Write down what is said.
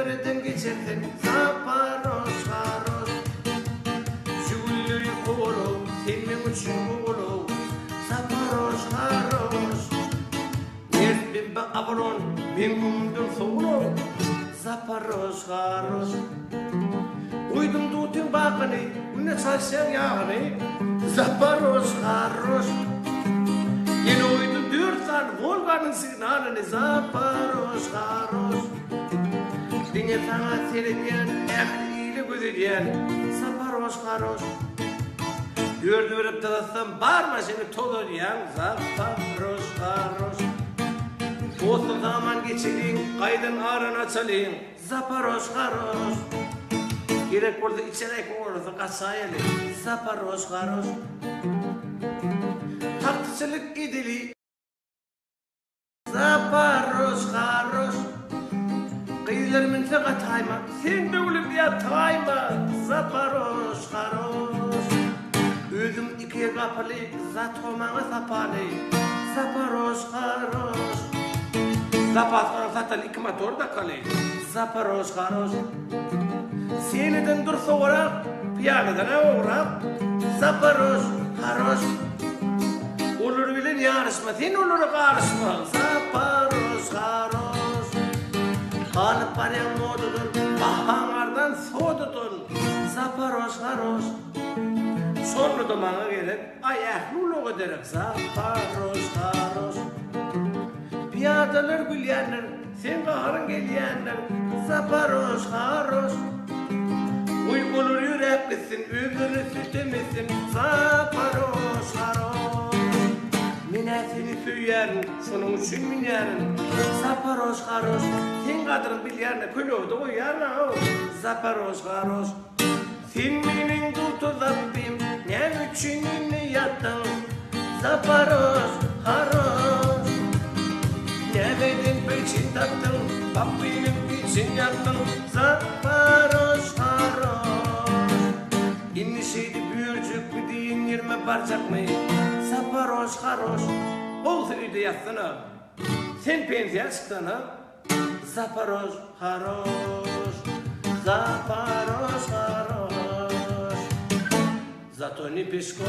nereden geçerdin Zaparoş haroş Jüvülleri kolu senin için kolu Zaparoş haroş Mert bin Avron bin kumdun soğulu Zaparoş haroş Uydum tutun bakını ne saçsan yağını Zaparoş haroş Yine uydum dürtan Volga'nın signalini Zaparoş haroş Dine sana serediyen ehliyle güzeliyen Zaparoş haroş Gördü verip dalasam barma seni tololayan Zaparoş haroş Bozlu zaman geçireyim kaydın ağrın açalayım Zaparoş haroş Gerek burada içerek orada kasayeli Zaparoş haroş Taktçılık idili Zaparoş haroş Kıyılarımın tığa tayma Sen de ölüp yatayma Zaparoş haroş Özüm ikiye kapalı Zatomana sapalı Zaparoş haroş Zaparoş zaten iki motor da kalı Zaparoş haroş Seneden dursa uğrak Piyanadan uğrak Zaparoş haroş Olur bilen yarışma sen olur karışma Zaparoş haroş Kalıp paraya modudun Bahanlardan soğududun Zaparoş haroş Sonra da bana gelip ayaklılık ederek Zaparoş haroş Piyadalar gülyenler Sen kaharın gelyenler Zaparoş haroş Uykulur yüreklisin Üzülü sütümüsün Zaparoş haroş Mine seni söylerim Şunun için minerim Zaparoş haroş Sen kadının bilyerine külüğü de uyarına Zaparoş haroş Sen benim tutu Rabbim Ne için yattın Zaparoş haroş Ne bedin peşin taktın Bak benim için yattın Zaparoş haroş İnni şeydi büyürcük bir deyin yerime barcak mı Zaparoş haroş Olsa öyle yatsın ha Sen pensiye çıktın ha Zaparoş haroş Zaparoş haroş Zato ni pişko